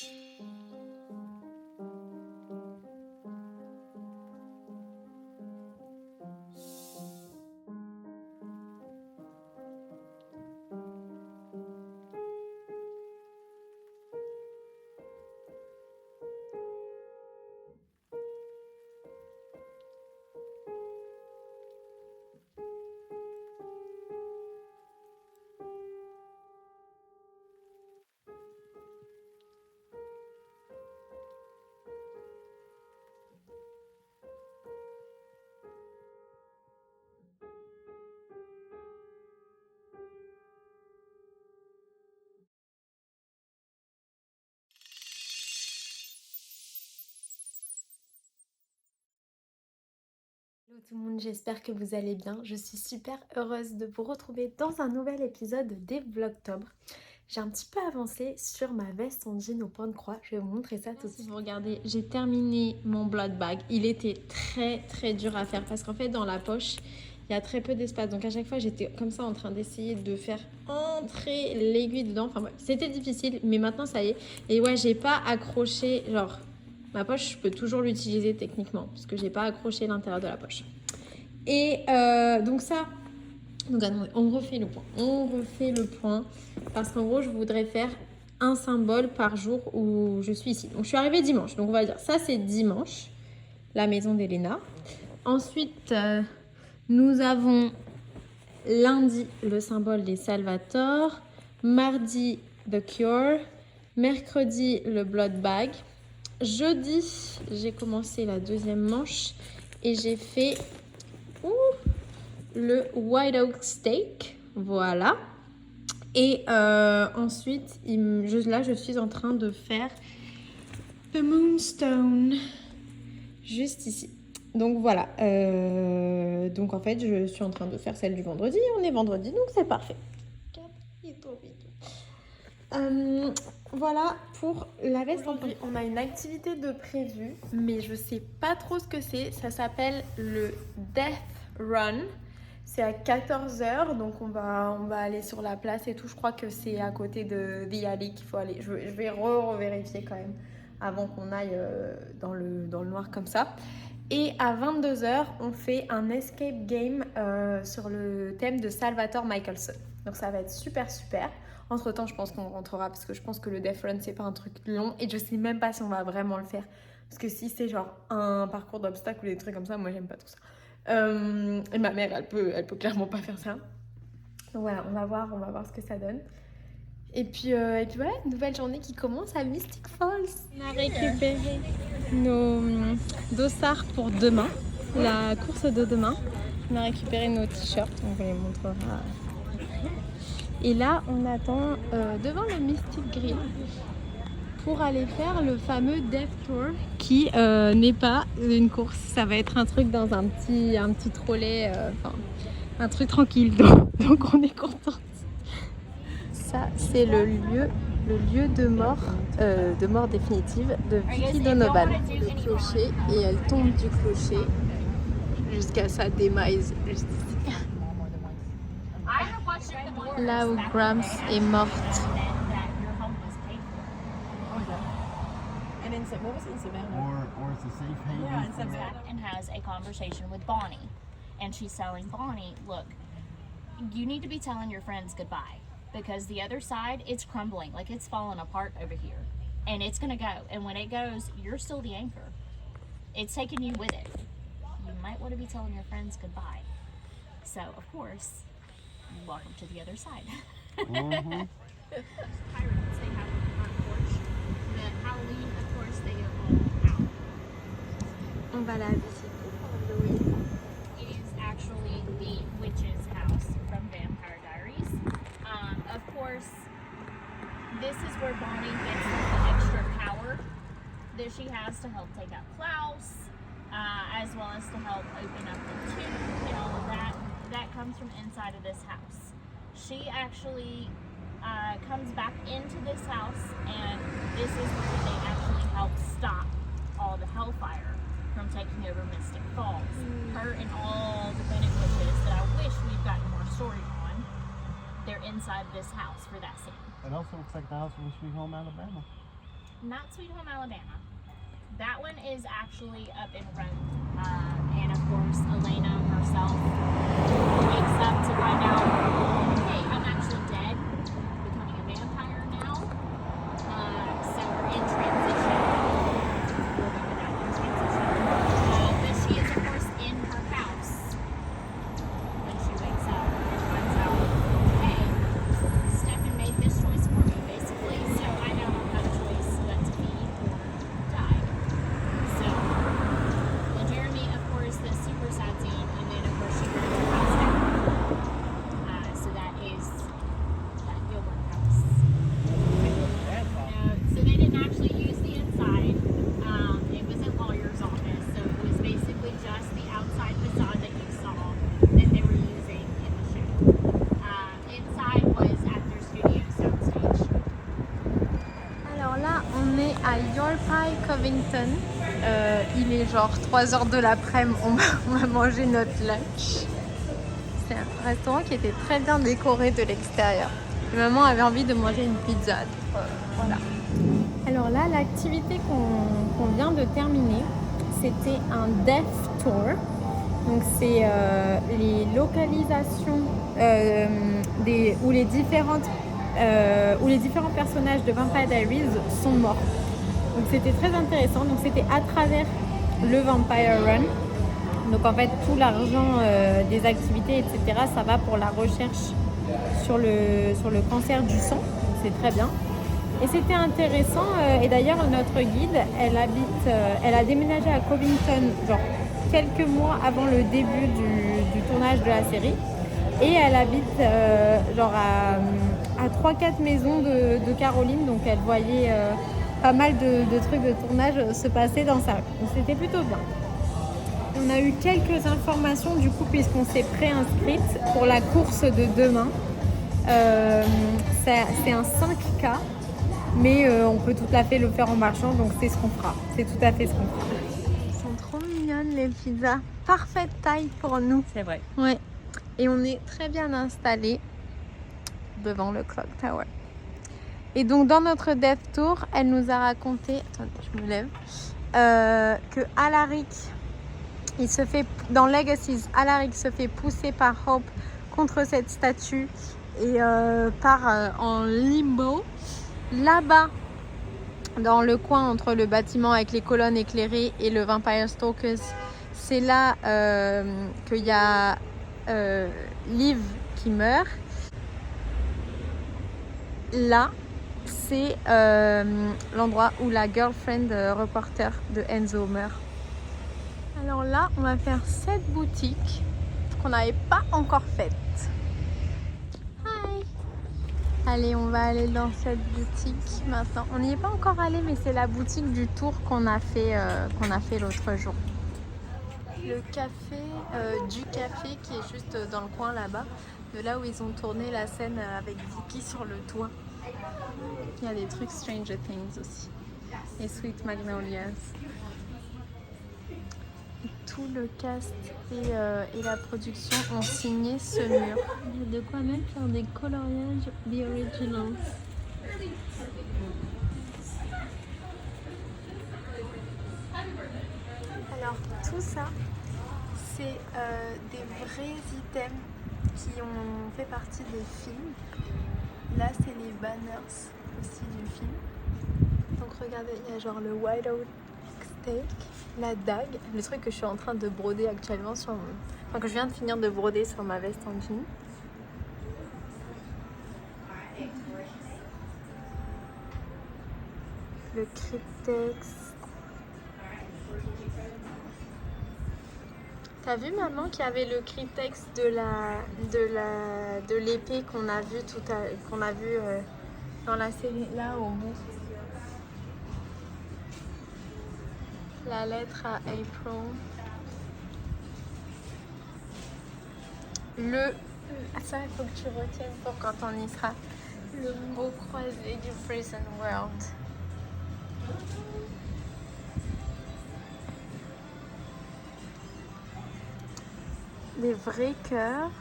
Hello tout le monde, j'espère que vous allez bien. Je suis super heureuse de vous retrouver dans un nouvel épisode des Vlogtober. J'ai un petit peu avancé sur ma veste en jean au point de croix. Je vais vous montrer ça tout de suite. Si vous regardez, j'ai terminé mon blood bag. Il était très dur à faire parce qu'en fait dans la poche, il y a très peu d'espace. Donc à chaque fois j'étais comme ça en train d'essayer de faire entrer l'aiguille dedans. Enfin bref, c'était difficile mais maintenant ça y est. Et ouais, j'ai pas accroché genre... Ma poche, je peux toujours l'utiliser techniquement parce que j'ai pas accroché l'intérieur de la poche. Et donc ça, donc attendez, on refait le point. On refait le point parce qu'en gros, je voudrais faire un symbole par jour où je suis ici. Donc je suis arrivée dimanche. Donc on va dire ça, c'est dimanche, la maison d'Elena. Ensuite, nous avons lundi le symbole des Salvatore, mardi The Cure, mercredi le Blood Bag. Jeudi, j'ai commencé la deuxième manche et j'ai fait le White Oak Steak. Voilà. Et ensuite, là, je suis en train de faire The Moonstone. Juste ici. Donc voilà. Donc en fait, je suis en train de faire celle du vendredi. On est vendredi, donc c'est parfait. Voilà pour la veste. Aujourd'hui, on a une activité de prévue, mais je sais pas trop ce que c'est. Ça s'appelle le Death Run. C'est à 14h, donc on va aller sur la place et tout. Je crois que c'est à côté de The Alley qu'il faut aller. Je vais revérifier quand même avant qu'on aille dans le noir comme ça. Et à 22h, on fait un escape game sur le thème de Salvatore Michelson. Donc ça va être super. Entre temps, je pense qu'on rentrera parce que je pense que le Death Run, c'est pas un truc long et je sais même pas si on va vraiment le faire. Parce que si c'est genre un parcours d'obstacles ou des trucs comme ça, moi j'aime pas tout ça. Et ma mère, elle peut clairement pas faire ça. Donc voilà, on va voir ce que ça donne. Et puis voilà, une nouvelle journée qui commence à Mystic Falls. On a récupéré nos dossards pour demain, la course de demain. On a récupéré nos t-shirts, on vous les montrera. Et là, on attend devant le Mystic Grill pour aller faire le fameux Death Tour qui n'est pas une course. Ça va être un truc dans un petit trolley, un truc tranquille. Donc on est contente. Ça, c'est le lieu de mort définitive de Vicky Donovan. Le clocher, et elle tombe du clocher jusqu'à sa démise juste ici. Là où Grams est morte. Or it's a safe haven. Yeah, and has a conversation with Bonnie. And she's telling Bonnie, look, you need to be telling your friends goodbye. Because the other side, it's crumbling. Like, it's falling apart over here. And it's going to go. And when it goes, you're still the anchor. It's taking you with it. You might want to be telling your friends goodbye. So, of course, welcome to the other side. Mm-hmm. Pirates, they have a front porch. The Halloween, of course, they are all out. On va la visiter pour Halloween. It is actually the witch's house from Vampire Diaries. Of course, this is where Bonnie gets the extra power that she has to help take out Klaus, as well as to help open up the tomb and all of that. That comes from inside of this house. She actually comes back into this house, and this is where they actually help stop all the hellfire from taking over Mystic Falls. Her and all the Bennett witches that I wish we've gotten more story on, they're inside this house for that scene. It also looks like the house from Sweet Home Alabama. not Sweet Home Alabama. That one is actually up in Rome. And of course, Elena herself wakes up to find out, hey, I'm actually dead, becoming a vampire now. So we're in transition. But she is, of course, in her house when she wakes up and finds out, hey, Stefan made this choice for me, basically. So I now don't have a choice but to be or die. So, and Jeremy, of course, the super sad scene, and then of course she burns her house down. So that is that Gilbert house. So they didn't actually use the inside. It was a lawyer's office, so it was basically just the outside facade that you saw that they were using in the show. Inside was at their studio soundstage. Alors là, on est à Yorkshire Covington. Il est genre 3h de l'après-midi, on va manger notre lunch. C'est un restaurant qui était très bien décoré de l'extérieur. Et maman avait envie de manger une pizza. Voilà. Alors là, l'activité qu'on vient de terminer, c'était un Death Tour. Donc c'est les localisations où les différents personnages de Vampire Diaries sont morts. Donc c'était très intéressant. Donc c'était à travers le Vampire Run. Donc en fait tout l'argent des activités, etc., ça va pour la recherche sur le cancer du sang. C'est très bien. Et c'était intéressant. Et d'ailleurs notre guide, elle a déménagé à Covington genre quelques mois avant le début du tournage de la série. Et elle habite genre à 3-4 maisons de Caroline. Donc elle voyait pas mal de trucs de tournage se passer dans sa rue. Donc c'était plutôt bien. On a eu quelques informations du coup puisqu'on s'est préinscrite pour la course de demain. C'est un 5K, mais on peut tout à fait le faire en marchant, donc c'est ce qu'on fera. C'est tout à fait ce qu'on fera. Elles sont trop mignonnes les pizzas, parfaite taille pour nous. C'est vrai. Ouais. Et on est très bien installés devant le Clock Tower. Et donc dans notre Death Tour, elle nous a raconté, attendez, je me lève, que Alaric, dans Legacies, Alaric se fait pousser par Hope contre cette statue et part en limbo. Là-bas, dans le coin entre le bâtiment avec les colonnes éclairées et le Vampire Stalkers, c'est là qu'il y a Liv qui meurt. Là, c'est l'endroit où la girlfriend reporter de Enzo meurt. Alors là, on va faire cette boutique qu'on n'avait pas encore faite. Hi! Allez, on va aller dans cette boutique maintenant. On n'y est pas encore allé, mais c'est la boutique du tour qu'on a fait l'autre jour. Le café du café qui est juste dans le coin là-bas, de là où ils ont tourné la scène avec Vicky sur le toit. Il y a des trucs Stranger Things aussi. Et Sweet Magnolias. Et tout le cast et la production ont signé ce mur. Il y a de quoi même faire des coloriages The Originals. Alors tout ça, c'est des vrais items qui ont fait partie des films. Là, c'est les banners aussi du film. Donc regardez, il y a genre le White Oak Steak, la dague, le truc que je suis en train de broder actuellement que je viens de finir de broder sur ma veste en jean. Le cryptex. T'as vu maman qu'il y avait le cryptex de l'épée qu'on a vu dans la série là au bout. La lettre à April. Ça il faut que tu retiennes pour quand on y sera. Le beau croisé du Prison World. Des vrais cœurs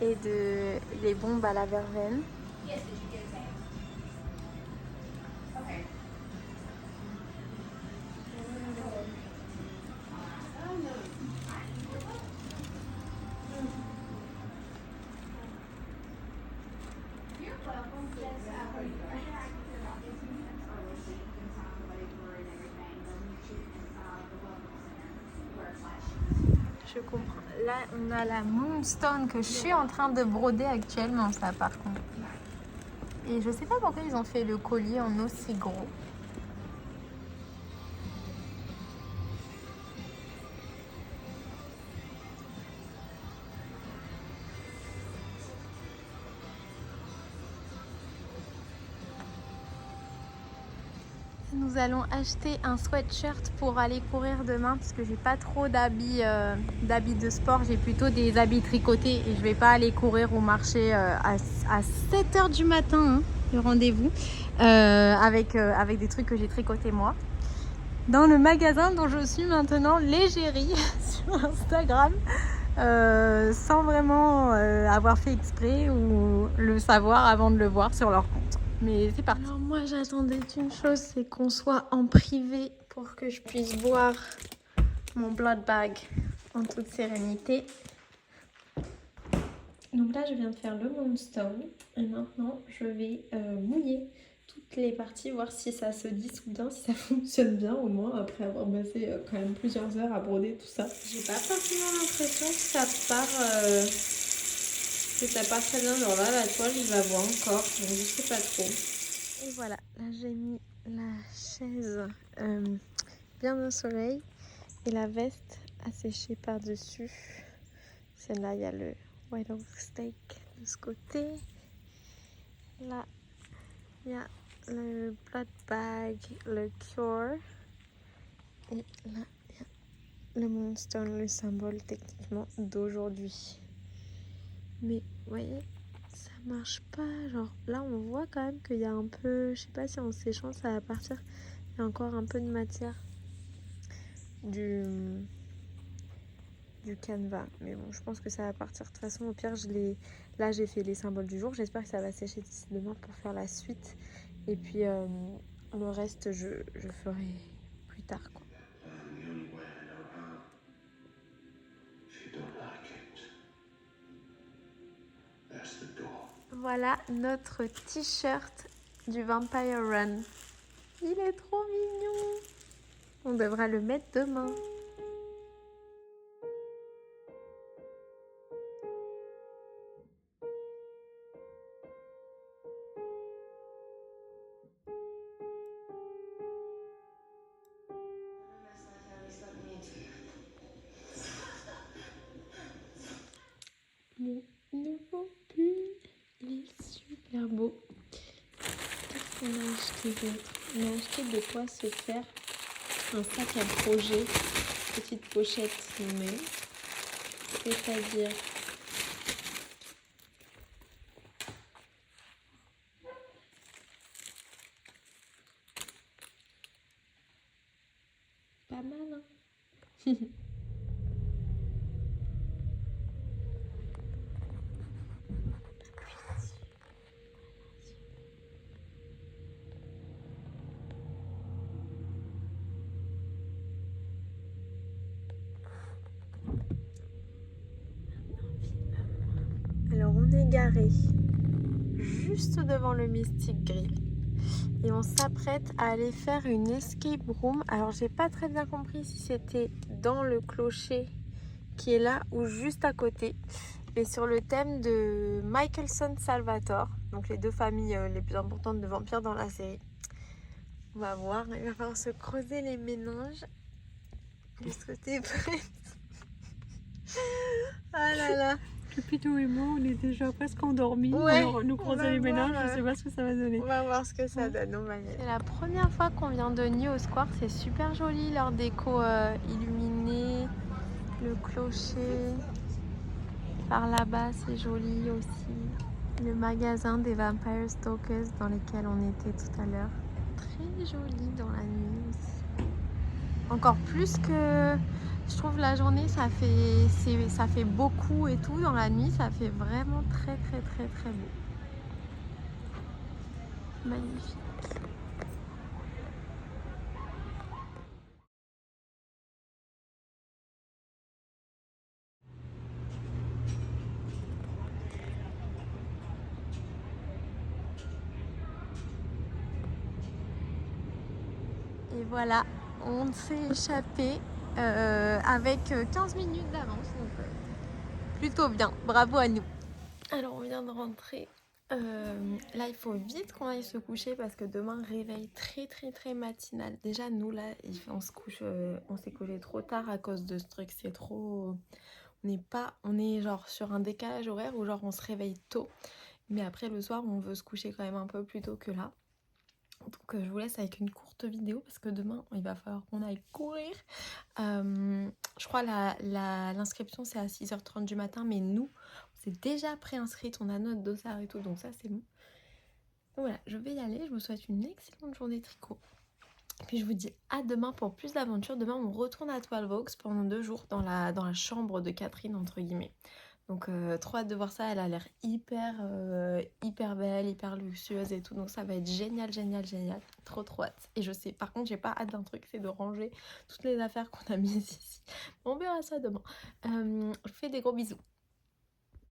et des bombes à la verveine. comprends. Là, on a la Moonstone que je suis en train de broder actuellement, ça par contre. Et je sais pas pourquoi ils ont fait le collier en aussi gros. Nous allons acheter un sweatshirt pour aller courir demain parce que j'ai pas trop d'habits de sport, j'ai plutôt des habits tricotés et je vais pas aller courir au marché à 7 h du matin, hein, le rendez-vous, avec des trucs que j'ai tricotés moi. Dans le magasin dont je suis maintenant l'égérie sur Instagram, sans vraiment avoir fait exprès ou le savoir avant de le voir sur leur compte. Mais c'est parti. Alors moi j'attendais une chose, c'est qu'on soit en privé pour que je puisse boire mon blood bag en toute sérénité. Donc là je viens de faire le Moonstone et maintenant je vais mouiller toutes les parties, voir si ça se dissout bien, si ça fonctionne bien au moins après avoir passé quand même plusieurs heures à broder tout ça. J'ai pas forcément l'impression que ça part... que ça part très bien, genre là la toile il va voir encore, donc je sais pas trop. Et voilà, là j'ai mis la chaise bien au soleil et la veste à sécher par dessus. Celle-là il y a le white oak steak de ce côté. Là il y a le blood bag, le cure. Et là il y a le Moonstone, le symbole techniquement d'aujourd'hui. Mais vous voyez, ça marche pas. Genre là, on voit quand même qu'il y a un peu, je sais pas si en séchant ça va partir. Il y a encore un peu de matière du canevas. Mais bon, je pense que ça va partir. De toute façon, au pire, là, j'ai fait les symboles du jour. J'espère que ça va sécher d'ici demain pour faire la suite. Et puis le reste, je ferai plus tard, quoi. Voilà notre t-shirt du Vampire Run. Il est trop mignon. On devra le mettre demain. Mon nouveau pull, il est super beau. Qu'est-ce qu'on a acheté d'autre? On a acheté de quoi se faire un sac à projet, petite pochette nommée, c'est-à-dire pas mal, hein. Alors on est garé juste devant le Mystic Grill et on s'apprête à aller faire une escape room. Alors j'ai pas très bien compris si c'était dans le clocher qui est là ou juste à côté, mais sur le thème de Michelson Salvatore, donc les deux familles les plus importantes de vampires dans la série. On va voir, il va falloir se creuser les méninges. Est-ce que t'es prête? Ah là là. Pépito et moi, on est déjà presque endormis. Ouais, alors nous creuser les ménages, je sais pas ce que ça va donner. On va voir ce que ça donne, on va y aller. C'est la première fois qu'on vient de nuit au Square, c'est super joli, leur déco illuminée, le clocher. Par là-bas, c'est joli aussi. Le magasin des Vampire Stalkers dans lequel on était tout à l'heure. Très joli dans la nuit aussi. Encore plus que... Je trouve la journée ça fait beaucoup et tout, dans la nuit ça fait vraiment très très très très beau. Magnifique. Et voilà, on s'est échappé avec 15 minutes d'avance, donc plutôt bien, bravo à nous. Alors on vient de rentrer, là il faut vite qu'on aille se coucher parce que demain réveil très matinal. Déjà nous là on se couche, on s'est collé trop tard à cause de ce truc, c'est trop... On est genre sur un décalage horaire où genre on se réveille tôt, mais après le soir on veut se coucher quand même un peu plus tôt que là. Donc je vous laisse avec une courte vidéo parce que demain il va falloir qu'on aille courir. Je crois l'inscription c'est à 6h30 du matin, mais nous on s'est déjà préinscrite, on a notre dossard et tout, donc ça c'est bon. Donc voilà, je vais y aller, je vous souhaite une excellente journée tricot. Puis je vous dis à demain pour plus d'aventures. Demain on retourne à 12 Oaks pendant 2 jours dans la chambre de Catherine entre guillemets. Donc trop hâte de voir ça, elle a l'air hyper belle, hyper luxueuse et tout. Donc ça va être génial. Trop hâte. Et je sais, par contre j'ai pas hâte d'un truc, c'est de ranger toutes les affaires qu'on a mises ici. On verra ça demain. Je vous fais des gros bisous.